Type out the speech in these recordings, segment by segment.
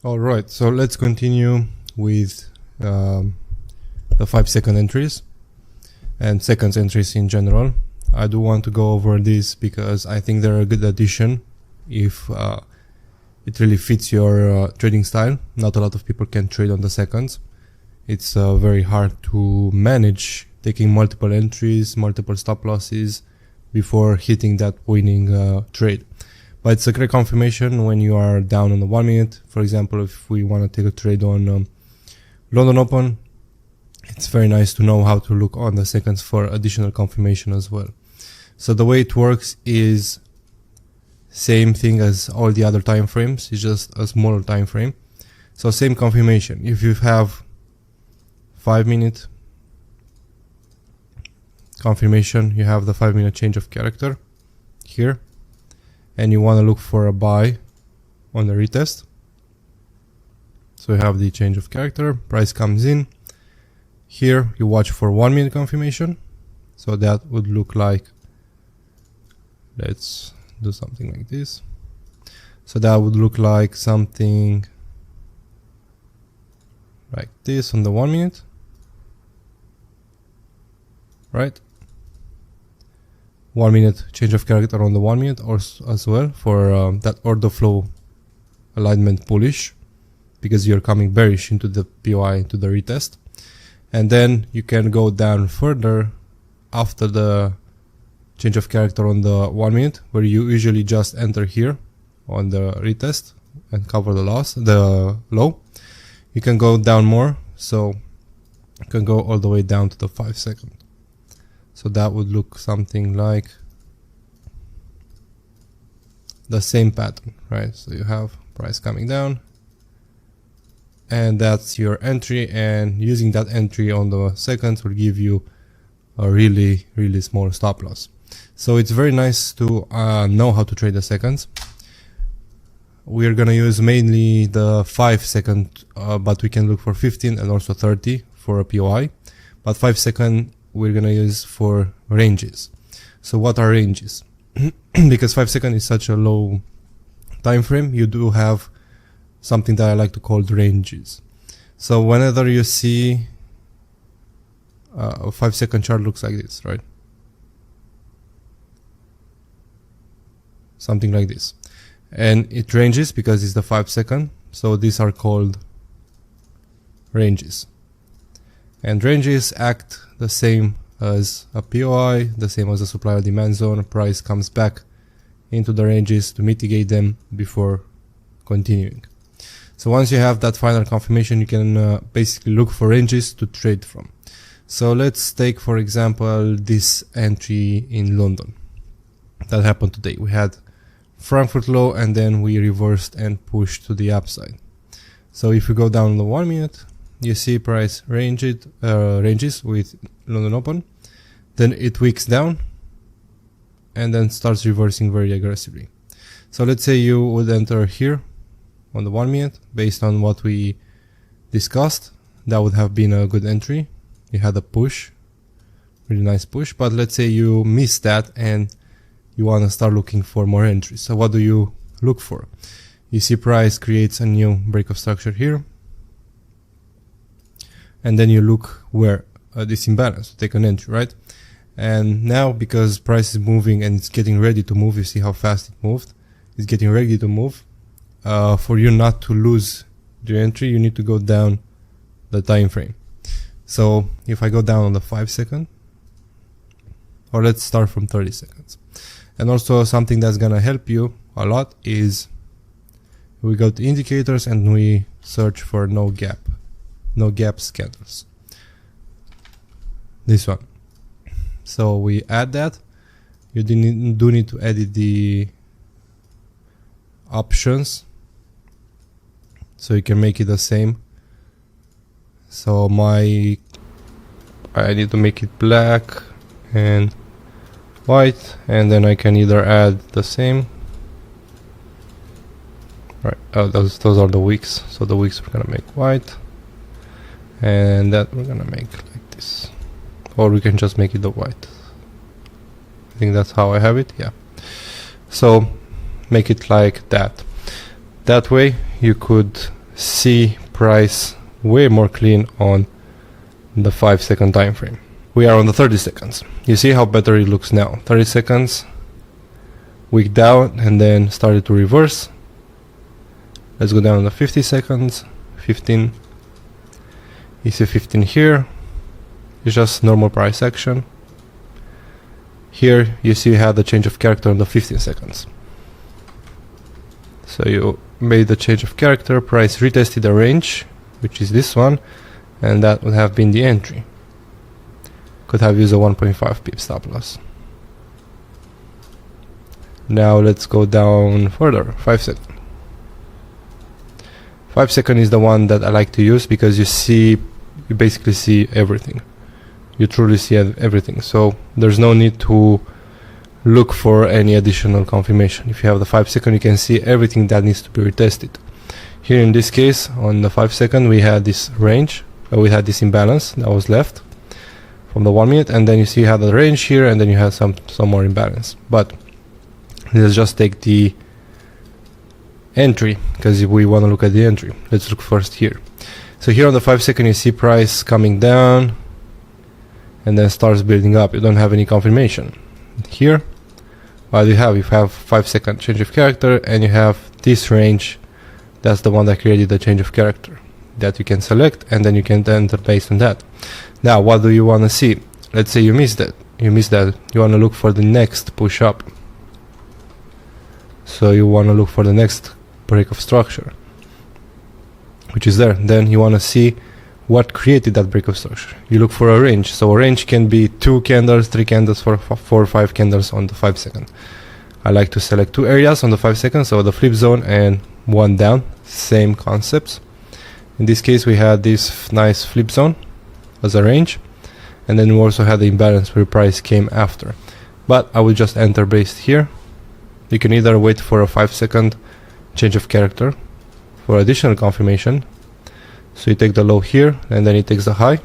Alright, so let's continue with the 5-second entries and seconds entries in general. I do want to go over this because I think they're a good addition if it really fits your trading style. Not a lot of people can trade on the seconds. It's very hard to manage taking multiple entries, multiple stop losses before hitting that winning trade. But it's a great confirmation when you are down on the 1 minute. For example, if we want to take a trade on London Open, it's very nice to know how to look on the seconds for additional confirmation as well. So the way it works is same thing as all the other time frames. It's just a smaller time frame. So same confirmation. If you have 5 minute confirmation, you have the 5 minute change of character here, and you want to look for a buy on the retest. So you have the change of character, price comes in. Here you watch for 1 minute confirmation. So that would look like, let's do something like this. So that would look like something like this on the 1 minute, right? 1 minute change of character on the 1 minute or as well for that order flow alignment bullish, because you're coming bearish into the POI, into the retest. And then you can go down further after the change of character on the 1 minute, where you usually just enter here on the retest and cover the low. You can go down more, so you can go all the way down to the 5 second. So that would look something like the same pattern, right? So you have price coming down, and that's your entry, and using that entry on the seconds will give you a really small stop loss. So it's very nice to know how to trade the seconds. We're gonna use mainly the 5 second, but we can look for 15 and also 30 for a POI, but 5 second we're gonna use for ranges. So what are ranges? Because 5 second is such a low time frame, you do have something that I like to call ranges. So whenever you see a 5 second chart looks like this, right? Something like this. And it ranges because it's the 5 second. So these are called ranges. And ranges act the same as a POI, the same as a supply or demand zone. Price comes back into the ranges to mitigate them before continuing. So once you have that final confirmation, you can basically look for ranges to trade from. So let's take, for example, this entry in London that happened today. We had Frankfurt low, and then we reversed and pushed to the upside. So if you go down the 1 minute, you see price ranges with London Open, then it wicks down and then starts reversing very aggressively. So let's say you would enter here on the 1 minute based on what we discussed. That would have been a good entry. You had a push, really nice push, but let's say you missed that and you want to start looking for more entries. So what do you look for? You see price creates a new break of structure here, and then you look where this imbalance, take an entry, right? And now because price is moving and it's getting ready to move, you see how fast it moved, it's getting ready to move. For you not to lose the entry, you need to go down the time frame. So if I go down on the 5 second, or let's start from 30 seconds. And also something that's gonna help you a lot is we go to indicators and we search for no gap scanners. This one. So we add that. You do need to edit the options so you can make it the same. So I need to make it black and white, and then I can either add the same, right? Those are the wicks. So the wicks we're gonna make white, and that we're gonna make like this, or we can just make it the white. I think that's how I have it. Yeah. So make it like that. That way you could see price way more clean on the 5-second time frame. We are on the 30 seconds. You see how better it looks now. 30 seconds, wick down, and then started to reverse. Let's go down to 50 seconds, 15. You see 15 here. It's just normal price action. Here you see you have the change of character on the 15 seconds. So you made the change of character, price retested the range, which is this one, and that would have been the entry. Could have used a 1.5 pip stop loss. Now let's go down further, 5 seconds. 5 second is the one that I like to use because you basically see everything. You truly see everything, so there's no need to look for any additional confirmation. If you have the 5 second, you can see everything that needs to be retested. Here in this case, on the 5 second, we had this range, we had this imbalance that was left from the 1 minute, and then you see you have the range here, and then you have some more imbalance. But let's just take the entry, because we want to look at the entry. Let's look first here. So here on the 5 second, you see price coming down and then starts building up. You don't have any confirmation. Here, what do you have? You have 5 second change of character, and you have this range. That's the one that created the change of character that you can select, and then you can enter based on that. Now, what do you want to see? Let's say you missed that. You want to look for the next push up. So you want to look for the next break of structure, which is there. Then you want to see what created that break of structure. You look for a range. So a range can be 2 candles, 3 candles, 4 or 5 candles on the 5 second. I like to select 2 areas on the 5 seconds, so the flip zone and 1 down. Same concepts. In this case, we had this nice flip zone as a range, and then we also had the imbalance where price came after. But I will just enter based here. You can either wait for a 5 second change of character for additional confirmation. So you take the low here, and then it takes the high.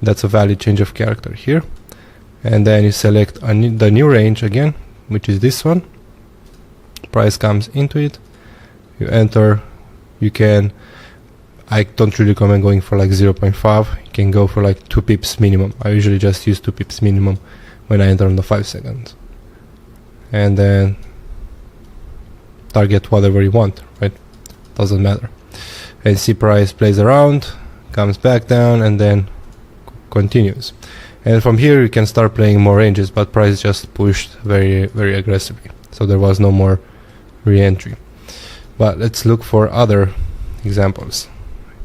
That's a valid change of character here. And then you select the new range again, which is this one. Price comes into it. You enter. I don't really recommend going for like 0.5. You can go for like 2 pips minimum. I usually just use 2 pips minimum when I enter on the 5 seconds. And then target whatever you want, right? Doesn't matter. And see price plays around, comes back down, and then continues. And from here you can start playing more ranges, but price just pushed very, very aggressively. So there was no more re-entry. But let's look for other examples.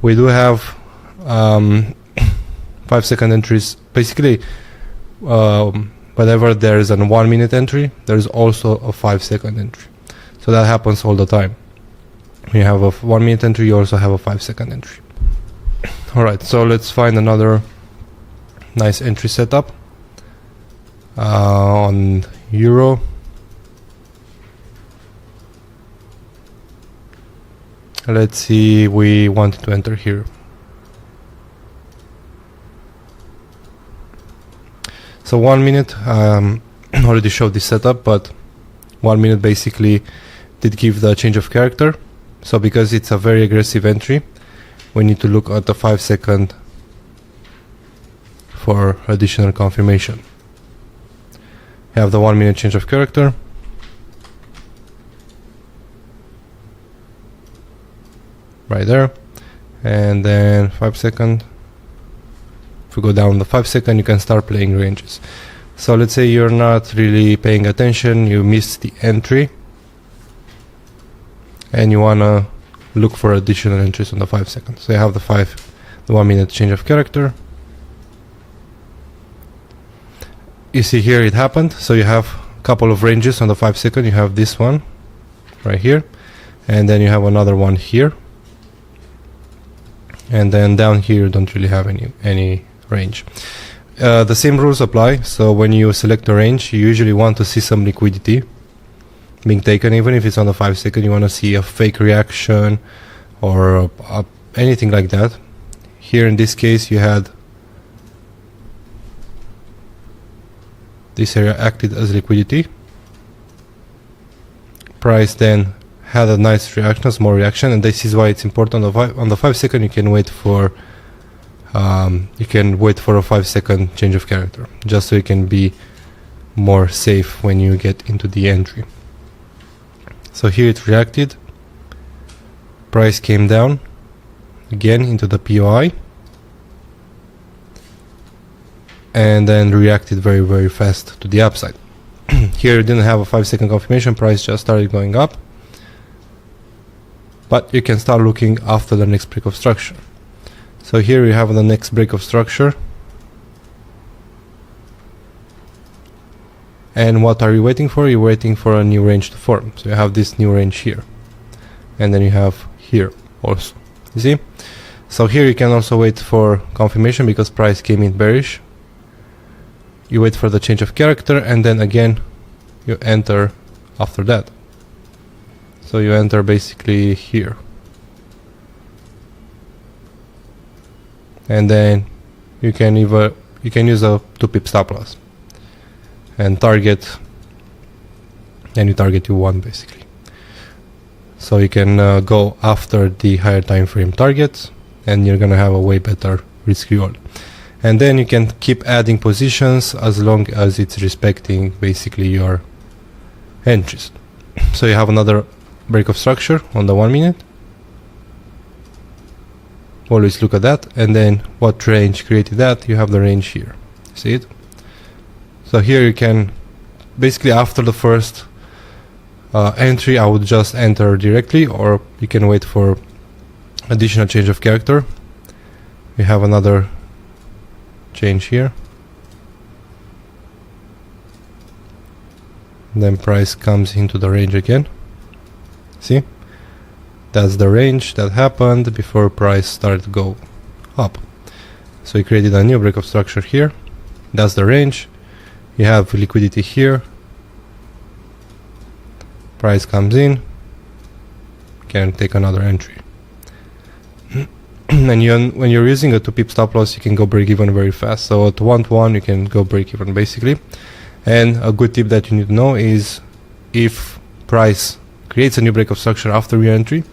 We do have 5 second entries. Basically, whenever there is a 1 minute entry, there is also a 5 second entry. So that happens all the time. When you have a 1 minute entry, you also have a 5 second entry. Alright, so let's find another nice entry setup on Euro. Let's see, we wanted to enter here. So 1 minute, already showed this setup, but 1 minute basically did give the change of character. So because it's a very aggressive entry, we need to look at the 5 second for additional confirmation. You have the 1 minute change of character. Right there. And then 5 second. If we go down the 5 second, you can start playing ranges. So let's say you're not really paying attention, you missed the entry, and you wanna look for additional entries on the 5 seconds. So you have the 1 minute change of character. You see here it happened. So you have a couple of ranges on the 5 second. You have this one right here, and then you have another one here, and then down here you don't really have any range. The same rules apply. So when you select a range, you usually want to see some liquidity being taken. Even if it's on the 5 second, you want to see a fake reaction or anything like that. Here in this case, you had this area acted as liquidity. Price then had a nice reaction, a small reaction, and this is why it's important. On the 5 second, you can wait for a 5 second change of character, just so you can be more safe when you get into the entry. So here it reacted, price came down again into the POI, and then reacted very, very fast to the upside. Here it didn't have a 5 second confirmation, price just started going up, but you can start looking after the next break of structure. So here you have the next break of structure, and what are you waiting for? You're waiting for a new range to form. So you have this new range here, and then you have here also, you see? So here you can also wait for confirmation because price came in bearish. You wait for the change of character, and then again you enter after that. So you enter basically here, and then you can use a 2 pip stop loss and target, and you target U1 basically. So you can go after the higher time frame targets, and you're gonna have a way better risk reward. And then you can keep adding positions as long as it's respecting basically your entries. So you have another break of structure on the 1 minute. Always look at that, and then what range created that? You have the range here. See it? So here you can basically, after the first entry, I would just enter directly, or you can wait for additional change of character. We have another change here, then price comes into the range again. See, that's the range that happened before price started to go up. So we created a new break of structure here, that's the range. You have liquidity here, price comes in, can take another entry. And when you're using a 2 pip stop loss, you can go break even very fast. So at 1 to 1 you can go break even basically. And a good tip that you need to know is if price creates a new break of structure after re-entry,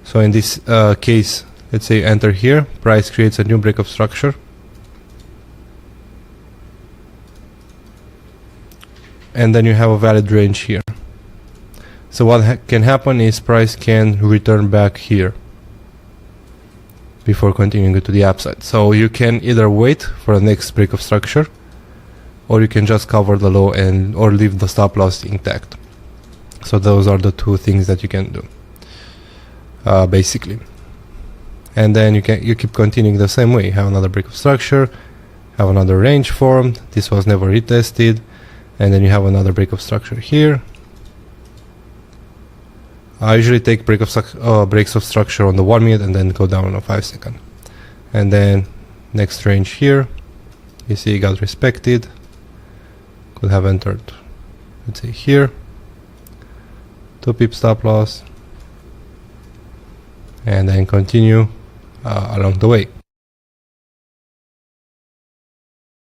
so in this case, let's say enter here, price creates a new break of structure, and then you have a valid range here. So what can happen is price can return back here before continuing to the upside. So you can either wait for the next break of structure, or you can just cover the low and or leave the stop loss intact. So those are the two things that you can do basically. And then you keep continuing the same way. You have another break of structure, have another range formed, this was never retested, and then you have another break of structure here. I usually take breaks of structure on the 1 minute and then go down on a 5 second. And then next range here, you see it got respected, could have entered, let's say here, 2 pip stop loss, and then continue along the way.